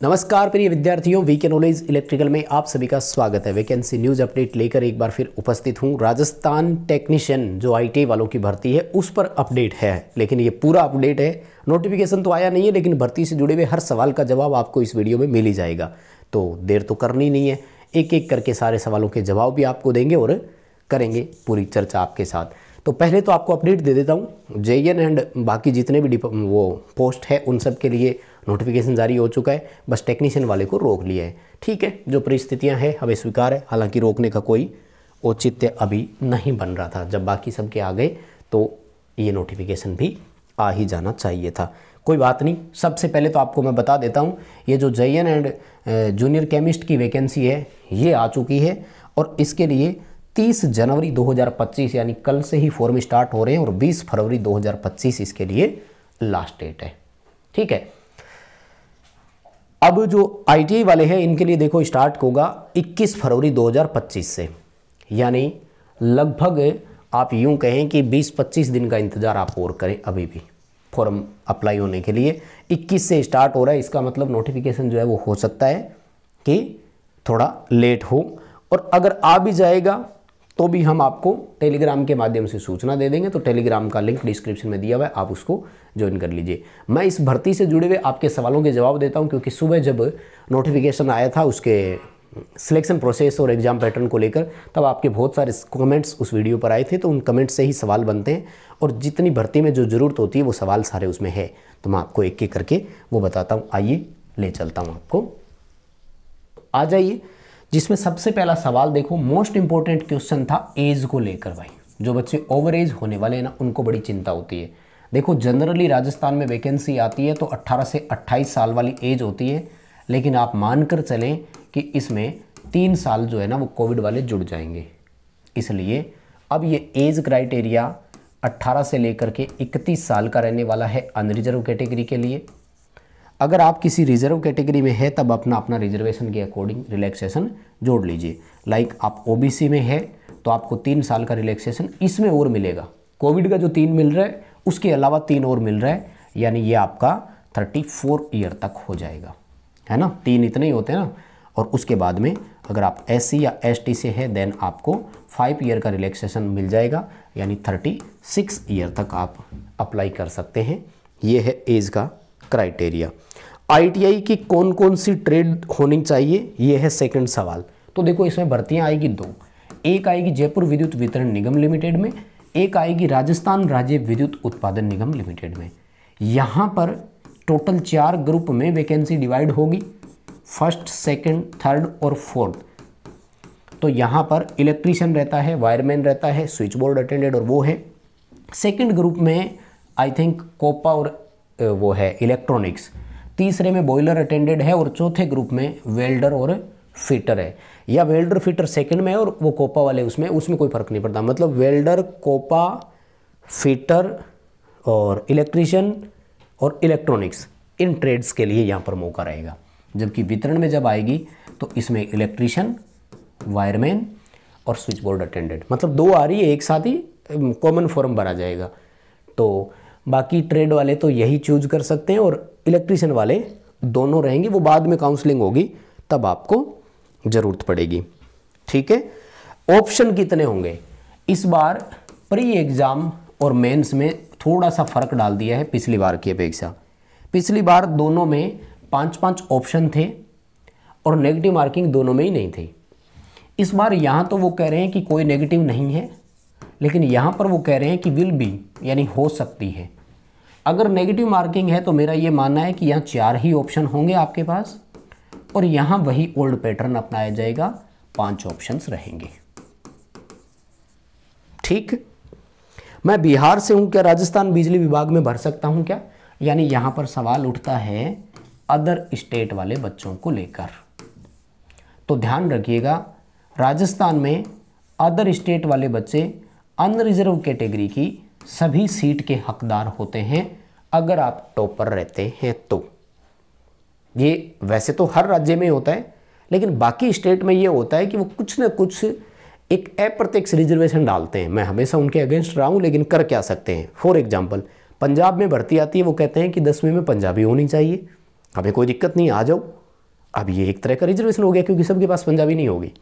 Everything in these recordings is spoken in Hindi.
नमस्कार प्रिय विद्यार्थियों, वीके नॉलेज इलेक्ट्रिकल में आप सभी का स्वागत है। वैकेंसी न्यूज़ अपडेट लेकर एक बार फिर उपस्थित हूं। राजस्थान टेक्नीशियन जो आईटीआई वालों की भर्ती है उस पर अपडेट है, लेकिन ये पूरा अपडेट है। नोटिफिकेशन तो आया नहीं है, लेकिन भर्ती से जुड़े हुए हर सवाल का जवाब आपको इस वीडियो में मिल ही जाएगा। तो देर तो करनी नहीं है, एक एक करके सारे सवालों के जवाब भी आपको देंगे और करेंगे पूरी चर्चा आपके साथ। तो पहले तो आपको अपडेट दे देता हूँ। जेईएन एंड बाकी जितने भी वो पोस्ट है उन सब के लिए नोटिफिकेशन जारी हो चुका है, बस टेक्नीशियन वाले को रोक लिया है। ठीक है, जो परिस्थितियां हैं हमें स्वीकार है, हालांकि रोकने का कोई औचित्य अभी नहीं बन रहा था। जब बाकी सबके आ गए तो ये नोटिफिकेशन भी आ ही जाना चाहिए था। कोई बात नहीं, सबसे पहले तो आपको मैं बता देता हूँ, ये जो जेईएन एंड जूनियर केमिस्ट की वैकेंसी है ये आ चुकी है और इसके लिए 30 जनवरी 2025 यानी कल से ही फॉर्म स्टार्ट हो रहे हैं और 20 फरवरी 2025 इसके लिए लास्ट डेट है। ठीक है, अब जो आईटीआई वाले हैं इनके लिए देखो स्टार्ट होगा 21 फरवरी 2025 से, यानी लगभग आप यूं कहें कि 20-25 दिन का इंतज़ार आप और करें। अभी भी फॉर्म अप्लाई होने के लिए 21 से स्टार्ट हो रहा है, इसका मतलब नोटिफिकेशन जो है वो हो सकता है कि थोड़ा लेट हो, और अगर आ भी जाएगा तो भी हम आपको टेलीग्राम के माध्यम से सूचना दे देंगे। तो टेलीग्राम का लिंक डिस्क्रिप्शन में दिया हुआ है, आप उसको ज्वाइन कर लीजिए। मैं इस भर्ती से जुड़े हुए आपके सवालों के जवाब देता हूं, क्योंकि सुबह जब नोटिफिकेशन आया था उसके सिलेक्शन प्रोसेस और एग्जाम पैटर्न को लेकर, तब आपके बहुत सारे कमेंट्स उस वीडियो पर आए थे। तो उन कमेंट्स से ही सवाल बनते हैं और जितनी भर्ती में जो ज़रूरत होती है वो सवाल सारे उसमें है। तो मैं आपको एक एक करके वो बताता हूँ। आइए ले चलता हूँ आपको, आ जाइए। जिसमें सबसे पहला सवाल देखो, मोस्ट इंपॉर्टेंट क्वेश्चन था एज को लेकर। भाई जो बच्चे ओवर एज होने वाले हैं ना, उनको बड़ी चिंता होती है। देखो जनरली राजस्थान में वैकेंसी आती है तो 18 से 28 साल वाली एज होती है, लेकिन आप मानकर चलें कि इसमें 3 साल जो है ना वो कोविड वाले जुड़ जाएंगे। इसलिए अब ये एज क्राइटेरिया 18 से लेकर के 31 साल का रहने वाला है अनरिजर्व कैटेगरी के लिए। अगर आप किसी रिजर्व कैटेगरी में है तब अपना रिजर्वेशन के अकॉर्डिंग रिलैक्सेशन जोड़ लीजिए। लाइक आप ओबीसी में है तो आपको 3 साल का रिलैक्सेशन इसमें और मिलेगा। कोविड का जो 3 मिल रहा है उसके अलावा 3 और मिल रहा है, यानी ये आपका 34 ईयर तक हो जाएगा, है ना। 3 इतने ही होते हैं ना। और उसके बाद में अगर आप एससी या एसटी से है देन आपको 5 ईयर का रिलैक्सेशन मिल जाएगा, यानी 36 ईयर तक आप अप्लाई कर सकते हैं। ये है एज का क्राइटेरिया। आईटीआई की कौन कौन सी ट्रेड होनी चाहिए, ये है सेकंड सवाल। तो देखो इसमें भर्तियां आएगी 2, एक आएगी जयपुर विद्युत वितरण निगम लिमिटेड में, एक आएगी राजस्थान राज्य विद्युत उत्पादन निगम लिमिटेड में। यहाँ पर टोटल 4 ग्रुप में वैकेंसी डिवाइड होगी, फर्स्ट, सेकंड, थर्ड और फोर्थ। तो यहाँ पर इलेक्ट्रीशियन रहता है, वायरमैन रहता है, स्विच बोर्ड अटेंडेंट और वो है। सेकंड ग्रुप में आई थिंक कोपा और वो है इलेक्ट्रॉनिक्स। तीसरे में बॉयलर अटेंडेंट है और चौथे ग्रुप में वेल्डर और फिटर है। या वेल्डर फिटर सेकंड में और वो कोपा वाले उसमें कोई फर्क नहीं पड़ता। मतलब वेल्डर, कोपा, फिटर और इलेक्ट्रीशियन और इलेक्ट्रॉनिक्स, इन ट्रेड्स के लिए यहाँ पर मौका रहेगा। जबकि वितरण में जब आएगी तो इसमें इलेक्ट्रीशियन, वायरमैन और स्विच बोर्ड अटेंडेंट, मतलब 2 आ रही है, एक साथ ही कॉमन फॉर्म भरा जाएगा। तो बाकी ट्रेड वाले तो यही चूज कर सकते हैं और इलेक्ट्रीशियन वाले दोनों रहेंगे, वो बाद में काउंसलिंग होगी तब आपको ज़रूरत पड़ेगी। ठीक है, ऑप्शन कितने होंगे इस बार? प्री एग्ज़ाम और मेंस में थोड़ा सा फ़र्क डाल दिया है पिछली बार की अपेक्षा। पिछली बार दोनों में 5-5 ऑप्शन थे और नेगेटिव मार्किंग दोनों में ही नहीं थी। इस बार यहाँ तो वो कह रहे हैं कि कोई नेगेटिव नहीं है, लेकिन यहाँ पर वो कह रहे हैं कि विल बी, यानी हो सकती है। अगर नेगेटिव मार्किंग है तो मेरा ये मानना है कि यहाँ 4 ही ऑप्शन होंगे आपके पास और यहाँ वही ओल्ड पैटर्न अपनाया जाएगा, 5 ऑप्शंस रहेंगे। ठीक, मैं बिहार से हूँ, क्या राजस्थान बिजली विभाग में भर सकता हूँ क्या? यानी यहाँ पर सवाल उठता है अदर स्टेट वाले बच्चों को लेकर। तो ध्यान रखिएगा, राजस्थान में अदर स्टेट वाले बच्चे अनरिजर्व कैटेगरी की सभी सीट के हकदार होते हैं अगर आप टॉपर रहते हैं तो। ये वैसे तो हर राज्य में होता है, लेकिन बाकी स्टेट में ये होता है कि वो कुछ ना कुछ एक अप्रत्यक्ष रिजर्वेशन डालते हैं। मैं हमेशा उनके अगेंस्ट रहा हूँ, लेकिन कर क्या सकते हैं। फॉर एग्जाम्पल पंजाब में भर्ती आती है, वो कहते हैं कि 10वीं में पंजाबी होनी चाहिए। हमें कोई दिक्कत नहीं, आ जाओ, अब ये एक तरह का रिजर्वेशन हो गया क्योंकि सबके पास पंजाबी नहीं होगी।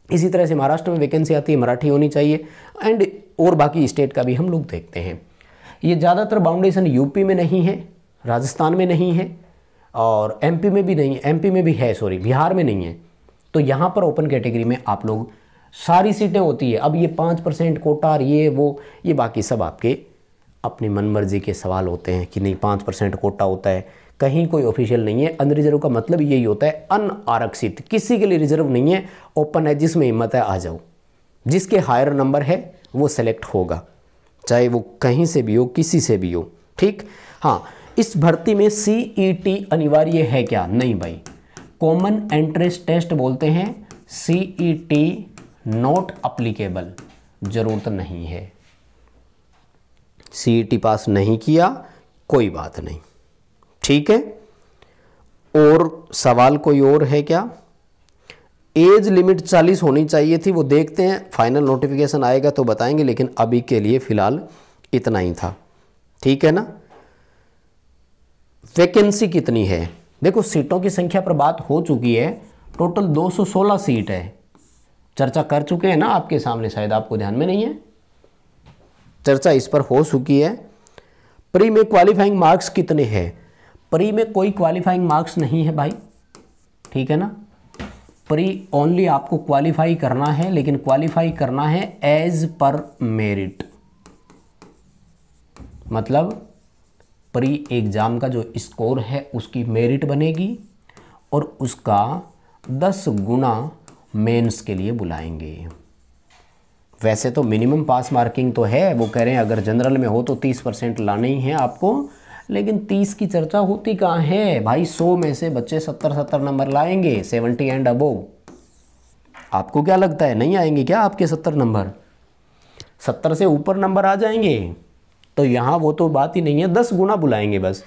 इसी तरह से महाराष्ट्र में वैकेंसी आती है, मराठी होनी चाहिए, एंड और बाकी स्टेट का भी हम लोग देखते हैं। ये ज़्यादातर बाउंडेशन यूपी में नहीं है, राजस्थान में नहीं है, और एमपी में भी नहीं है, एमपी में भी है, सॉरी बिहार में नहीं है। तो यहाँ पर ओपन कैटेगरी में आप लोग सारी सीटें होती है। अब ये 5% कोटा, ये वो, ये बाकी सब आपके अपनी मनमर्जी के सवाल होते हैं कि नहीं 5% कोटा होता है, कहीं कोई ऑफिशियल नहीं है। अनरिजर्व का मतलब यही होता है अनारक्षित, किसी के लिए रिजर्व नहीं है, ओपन है, जिसमें हिम्मत है आ जाओ, जिसके हायर नंबर है वो सेलेक्ट होगा, चाहे वो कहीं से भी हो, किसी से भी हो, ठीक। हाँ, इस भर्ती में CET अनिवार्य है क्या? नहीं भाई, कॉमन एंट्रेंस टेस्ट बोलते हैं, CET नॉट अप्लीकेबल, जरूरत नहीं है। CET पास नहीं किया कोई बात नहीं, ठीक है। और सवाल कोई और है क्या? एज लिमिट 40 होनी चाहिए थी, वो देखते हैं, फाइनल नोटिफिकेशन आएगा तो बताएंगे, लेकिन अभी के लिए फिलहाल इतना ही था, ठीक है ना। वैकेंसी कितनी है? देखो सीटों की संख्या पर बात हो चुकी है, टोटल 216 सीट है, चर्चा कर चुके हैं ना आपके सामने, शायद आपको ध्यान में नहीं है, चर्चा इस पर हो चुकी है। प्री में क्वालिफाइंग मार्क्स कितने हैं? प्री में कोई क्वालिफाइंग मार्क्स नहीं है भाई, ठीक है ना। प्री ओनली आपको क्वालिफाई करना है, लेकिन क्वालिफाई करना है एज पर मेरिट, मतलब प्री एग्जाम का जो स्कोर है उसकी मेरिट बनेगी और उसका 10 गुना मेंस के लिए बुलाएंगे। वैसे तो मिनिमम पास मार्किंग तो है, वो कह रहे हैं अगर जनरल में हो तो 30% लाना ही है आपको, लेकिन 30 की चर्चा होती कहाँ है भाई। 100 में से बच्चे 70 नंबर लाएंगे, 70 एंड अबोव। आपको क्या लगता है नहीं आएंगे क्या आपके 70 नंबर? 70 से ऊपर नंबर आ जाएंगे। तो यहाँ वो तो बात ही नहीं है, 10 गुना बुलाएंगे बस,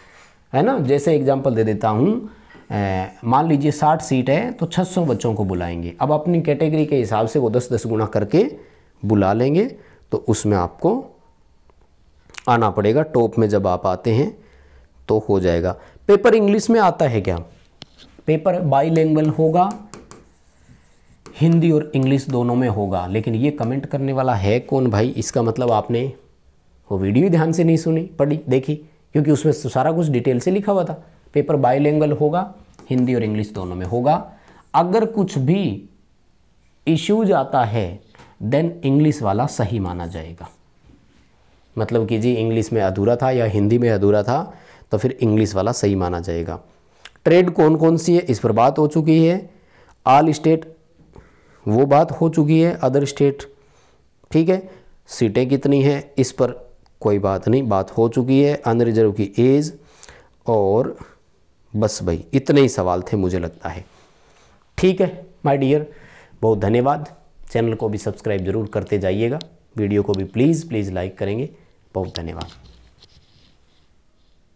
है ना। जैसे एग्जांपल दे देता हूँ, मान लीजिए 60 सीट है तो 600 बच्चों को बुलाएंगे। अब अपनी कैटेगरी के हिसाब से वो 10-10 गुना करके बुला लेंगे, तो उसमें आपको आना पड़ेगा। टॉप में जब आप आते हैं तो हो जाएगा। पेपर इंग्लिश में आता है क्या? पेपर बाईलिंगुअल होगा, हिंदी और इंग्लिश दोनों में होगा। लेकिन ये कमेंट करने वाला है कौन भाई? इसका मतलब आपने वो वीडियो ध्यान से नहीं सुनी, पढ़ी, देखी, क्योंकि उसमें सारा कुछ डिटेल से लिखा हुआ था। पेपर बाईलिंगुअल होगा, हिंदी और इंग्लिश दोनों में होगा। अगर कुछ भी इश्यूज आता है देन इंग्लिश वाला सही माना जाएगा। मतलब कि जी इंग्लिश में अधूरा था या हिंदी में अधूरा था तो फिर इंग्लिश वाला सही माना जाएगा। ट्रेड कौन कौन सी है इस पर बात हो चुकी है। ऑल स्टेट वो बात हो चुकी है, अदर स्टेट, ठीक है। सीटें कितनी हैं इस पर कोई बात नहीं, बात हो चुकी है। अनरिजर्व की एज, और बस भाई इतने ही सवाल थे मुझे लगता है। ठीक है माय डियर, बहुत धन्यवाद। चैनल को भी सब्सक्राइब जरूर करते जाइएगा, वीडियो को भी प्लीज़ लाइक करेंगे। बहुत धन्यवाद।